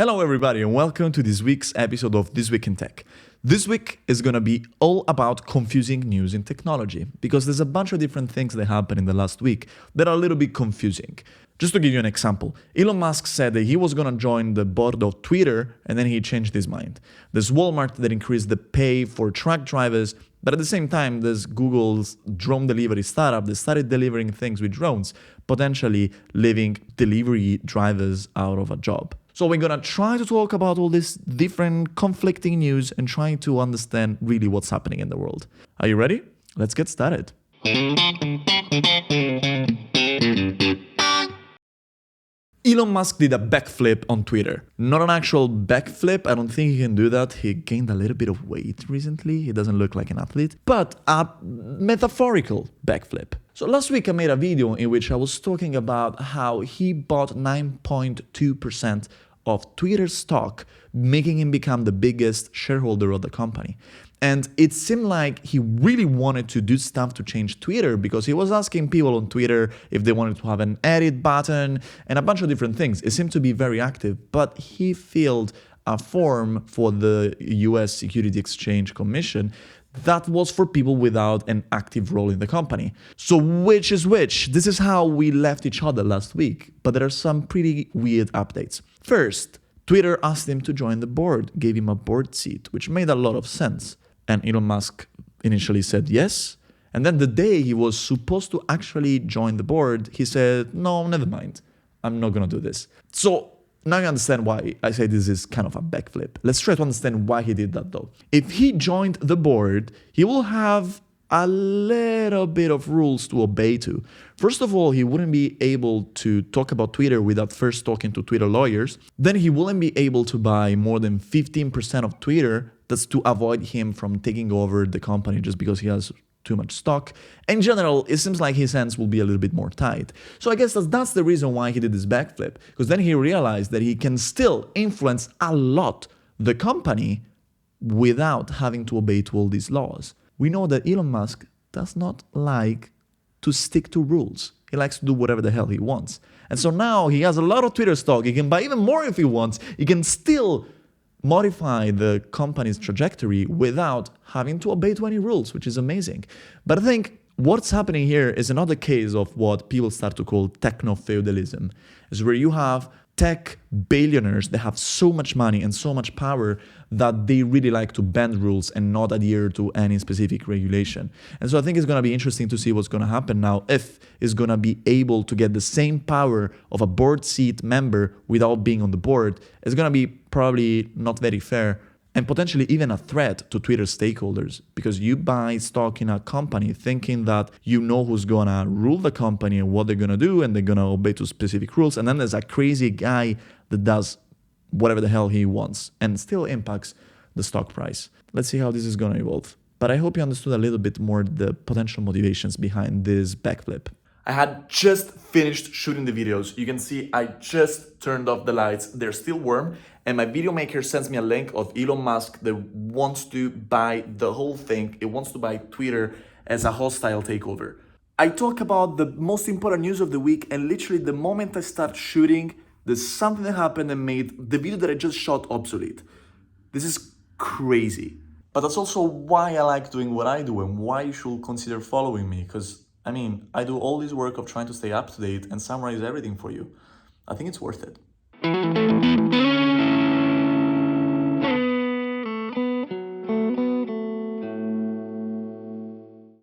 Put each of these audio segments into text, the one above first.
Hello everybody and welcome to this week's episode of This Week in Tech. This week is going to be all about confusing news in technology because there's a bunch of different things that happened in the last week that are a little bit confusing. Just to give you an example, Elon Musk said that he was going to join the board of Twitter and then he changed his mind. There's Walmart that increased the pay for truck drivers, but at the same time, there's Google's drone delivery startup that started delivering things with drones, potentially leaving delivery drivers out of a job. So we're going to try to talk about all this different conflicting news and trying to understand really what's happening in the world. Are you ready? Let's get started. Elon Musk did a backflip on Twitter. Not an actual backflip, I don't think he can do that. He gained a little bit of weight recently. He doesn't look like an athlete, but a metaphorical backflip. So last week I made a video in which I was talking about how he bought 9.2% of Twitter's stock, making him become the biggest shareholder of the company. And it seemed like he really wanted to do stuff to change Twitter because he was asking people on Twitter if they wanted to have an edit button and a bunch of different things. It seemed to be very active, but he filled a form for the US Security Exchange Commission that was for people without an active role in the company. So which is which? This is how we left each other last week, but there are some pretty weird updates. First, Twitter asked him to join the board, gave him a board seat, which made a lot of sense. And Elon Musk initially said yes. And then the day he was supposed to actually join the board, he said, no, never mind. I'm not going to do this. So now you understand why I say this is kind of a backflip. Let's try to understand why he did that though. If he joined the board, he will have a little bit of rules to obey to. First of all, he wouldn't be able to talk about Twitter without first talking to Twitter lawyers. Then he wouldn't be able to buy more than 15% of Twitter. That's to avoid him from taking over the company just because he has too much stock. In general, it seems like his hands will be a little bit more tight. So I guess that's the reason why he did this backflip, because then he realized that he can still influence a lot the company without having to obey to all these laws. We know that Elon Musk does not like to stick to rules. He likes to do whatever the hell he wants. And so now he has a lot of Twitter stock. He can buy even more if he wants. He can still modify the company's trajectory without having to obey to any rules, which is amazing. But I think what's happening here is another case of what people start to call techno-feudalism, is where you have tech billionaires that have so much money and so much power that they really like to bend rules and not adhere to any specific regulation. And so I think it's going to be interesting to see what's going to happen now if it's going to be able to get the same power of a board seat member without being on the board. It's going to be probably not very fair and potentially even a threat to Twitter stakeholders, because you buy stock in a company thinking that you know who's going to rule the company and what they're going to do and they're going to obey to specific rules. And then there's a crazy guy that does whatever the hell he wants and still impacts the stock price. Let's see how this is going to evolve. But I hope you understood a little bit more the potential motivations behind this backflip. I had just finished shooting the videos. You can see I just turned off the lights. They're still warm. And my video maker sends me a link of Elon Musk that wants to buy the whole thing. It wants to buy Twitter as a hostile takeover. I talk about the most important news of the week, and literally the moment I start shooting, there's something that happened and made the video that I just shot obsolete. This is crazy. But that's also why I like doing what I do and why you should consider following me, because I do all this work of trying to stay up to date and summarize everything for you. I think it's worth it.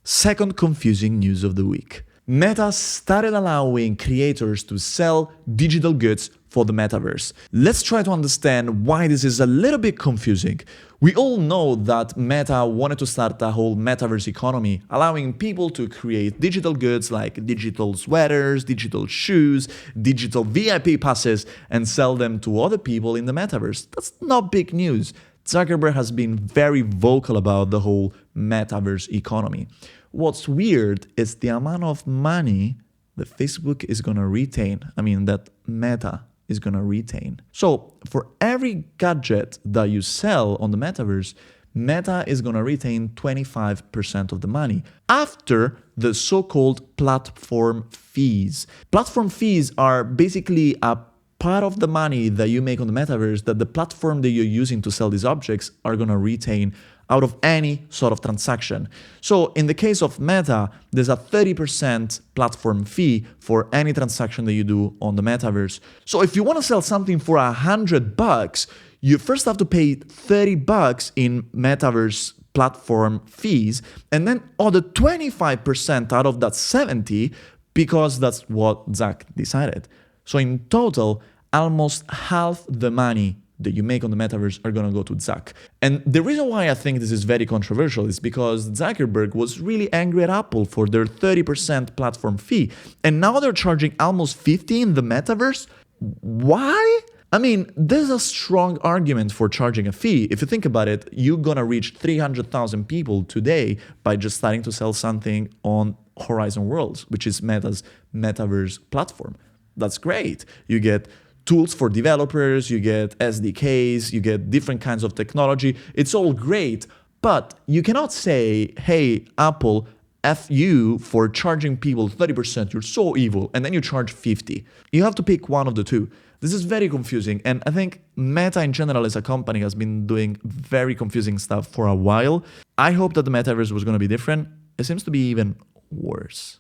Second confusing news of the week. Meta started allowing creators to sell digital goods for the metaverse. Let's try to understand why this is a little bit confusing. We all know that Meta wanted to start a whole metaverse economy, allowing people to create digital goods like digital sweaters, digital shoes, digital VIP passes, and sell them to other people in the metaverse. That's not big news. Zuckerberg has been very vocal about the whole metaverse economy. What's weird is the amount of money that Facebook is going to retain, that Meta is going to retain. So for every gadget that you sell on the metaverse, Meta is going to retain 25% of the money after the so-called platform fees. Platform fees are basically a part of the money that you make on the metaverse that the platform that you're using to sell these objects are going to retain out of any sort of transaction. So in the case of Meta, there's a 30% platform fee for any transaction that you do on the metaverse. So if you want to sell something for $100, you first have to pay $30 in metaverse platform fees, and then other 25% out of that 70 because that's what Zach decided. So in total, almost half the money that you make on the metaverse are going to go to Zuck. And the reason why I think this is very controversial is because Zuckerberg was really angry at Apple for their 30% platform fee. And now they're charging almost 50 in the metaverse. Why? I mean, there's a strong argument for charging a fee. If you think about it, you're going to reach 300,000 people today by just starting to sell something on Horizon Worlds, which is Meta's metaverse platform. That's great. You get tools for developers, you get SDKs, you get different kinds of technology. It's all great, but you cannot say, hey, Apple, F you for charging people 30%, you're so evil, and then you charge 50. You have to pick one of the two. This is very confusing, and I think Meta in general as a company has been doing very confusing stuff for a while. I hope that the metaverse was going to be different. It seems to be even worse.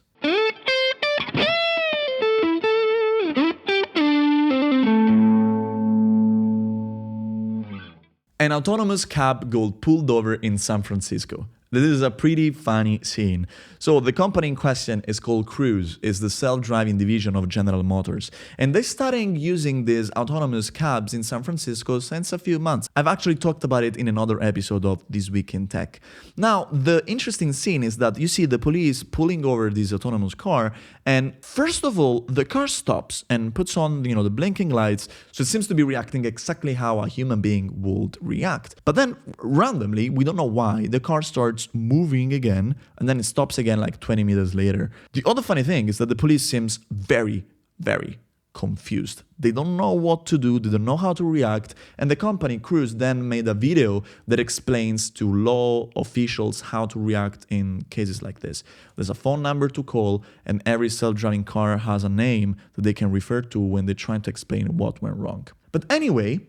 An autonomous cab got pulled over in San Francisco. This is a pretty funny scene. So the company in question is called Cruise, it's the self-driving division of General Motors. And they started using these autonomous cabs in San Francisco since a few months. I've actually talked about it in another episode of This Week in Tech. Now, the interesting scene is that you see the police pulling over this autonomous car, and first of all, the car stops and puts on, the blinking lights, so it seems to be reacting exactly how a human being would react. But then, randomly, we don't know why, the car starts moving again, and then it stops again like 20 meters later. The other funny thing is that the police seems very, very confused. They don't know what to do, they don't know how to react, and the company Cruise then made a video that explains to law officials how to react in cases like this. There's a phone number to call, and every self-driving car has a name that they can refer to when they're trying to explain what went wrong. But anyway,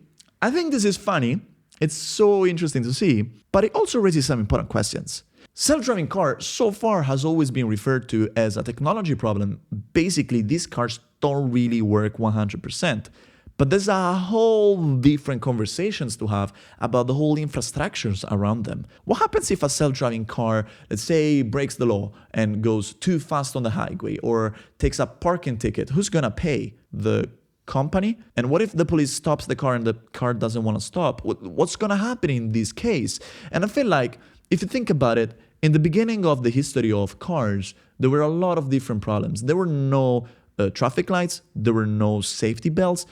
I think this is funny. It's so interesting to see, but it also raises some important questions. Self-driving car so far has always been referred to as a technology problem. Basically, these cars don't really work 100%. But there's a whole different conversations to have about the whole infrastructures around them. What happens if a self-driving car, let's say, breaks the law and goes too fast on the highway or takes a parking ticket? Who's gonna pay? The company? And what if the police stops the car and the car doesn't want to stop? What's going to happen in this case? And I feel like if you think about it, in the beginning of the history of cars, there were a lot of different problems. There were no traffic lights, there were no safety belts.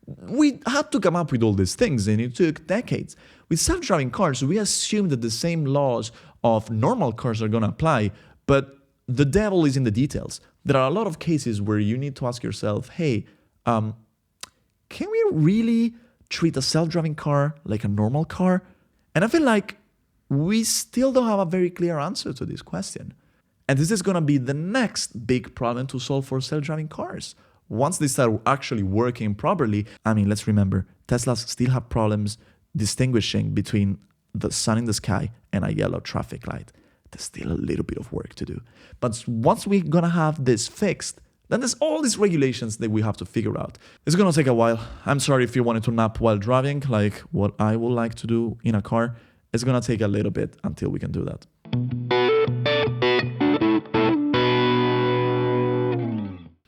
We had to come up with all these things, and it took decades. With self-driving cars, we assume that the same laws of normal cars are going to apply, but the devil is in the details. There are a lot of cases where you need to ask yourself, hey, can we really treat a self-driving car like a normal car? And I feel like we still don't have a very clear answer to this question. And this is going to be the next big problem to solve for self-driving cars. Once they start actually working properly, let's remember, Teslas still have problems distinguishing between the sun in the sky and a yellow traffic light. There's still a little bit of work to do. But once we're going to have this fixed, then there's all these regulations that we have to figure out. It's going to take a while. I'm sorry if you wanted to nap while driving, like what I would like to do in a car. It's going to take a little bit until we can do that.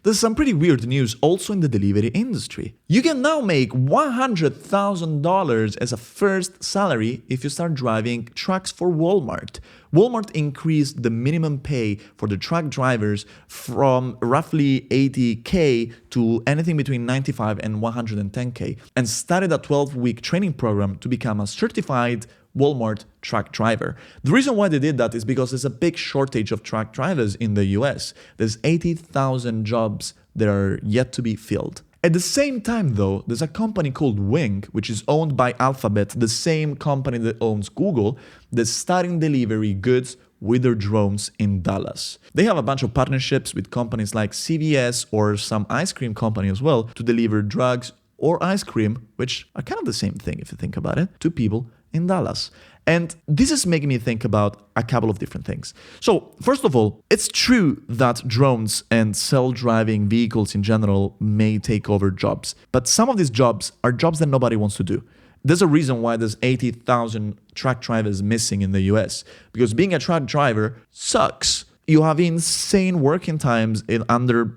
There's some pretty weird news also in the delivery industry. You can now make $100,000 as a first salary if you start driving trucks for Walmart. Walmart increased the minimum pay for the truck drivers from roughly $80K to anything between $95 and $110K, and started a 12-week training program to become a certified Walmart truck driver. The reason why they did that is because there's a big shortage of truck drivers in the US. There's 80,000 jobs that are yet to be filled. At the same time though, there's a company called Wing, which is owned by Alphabet, the same company that owns Google, that's starting delivery goods with their drones in Dallas. They have a bunch of partnerships with companies like CVS or some ice cream company as well to deliver drugs or ice cream, which are kind of the same thing if you think about it, to people in Dallas. And this is making me think about a couple of different things. So, first of all, it's true that drones and self-driving vehicles in general may take over jobs, but some of these jobs are jobs that nobody wants to do. There's a reason why there's 80,000 truck drivers missing in the US, because being a truck driver sucks. You have insane working times under,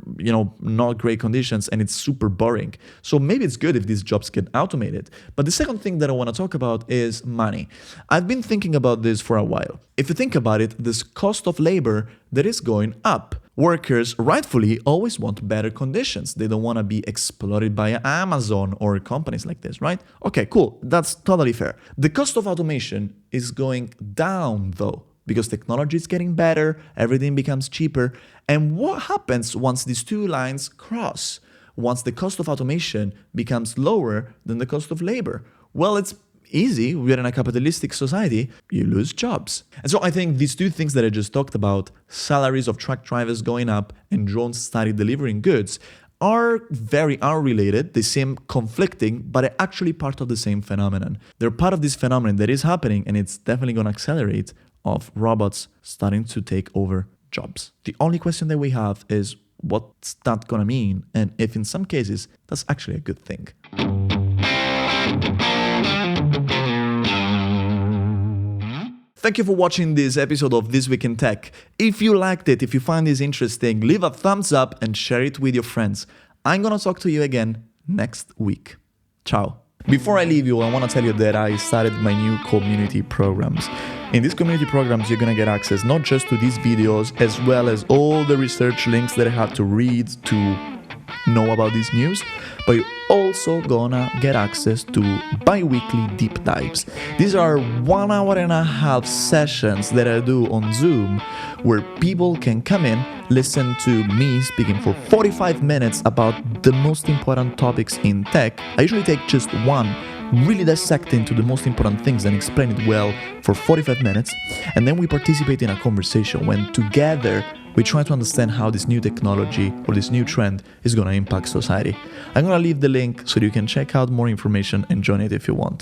not great conditions, and it's super boring. So maybe it's good if these jobs get automated. But the second thing that I want to talk about is money. I've been thinking about this for a while. If you think about it, this cost of labor that is going up. Workers rightfully always want better conditions. They don't want to be exploited by Amazon or companies like this, right? Okay, cool. That's totally fair. The cost of automation is going down though, because technology is getting better, everything becomes cheaper. And what happens once these two lines cross? Once the cost of automation becomes lower than the cost of labor? Well, it's easy. We're in a capitalistic society. You lose jobs. And so I think these two things that I just talked about, salaries of truck drivers going up and drones started delivering goods, are related. They seem conflicting, but are actually part of the same phenomenon. They're part of this phenomenon that is happening, and it's definitely going to accelerate, of robots starting to take over jobs. The only question that we have is what's that going to mean, and if in some cases that's actually a good thing. Thank you for watching this episode of This Week in Tech. If you liked it, if you find this interesting, leave a thumbs up and share it with your friends. I'm gonna talk to you again next week. Ciao. Before I leave you, I want to tell you that I started my new community programs. In these community programs, you're gonna get access not just to these videos, as well as all the research links that I had to read to know about this news, but you're also gonna get access to bi-weekly deep dives. These are 1.5 hour sessions that I do on Zoom, where people can come in, listen to me speaking for 45 minutes about the most important topics in tech. I usually take just one, really dissect into the most important things and explain it well for 45 minutes, and then we participate in a conversation when together we try to understand how this new technology or this new trend is going to impact society. I'm going to leave the link so you can check out more information and join it if you want.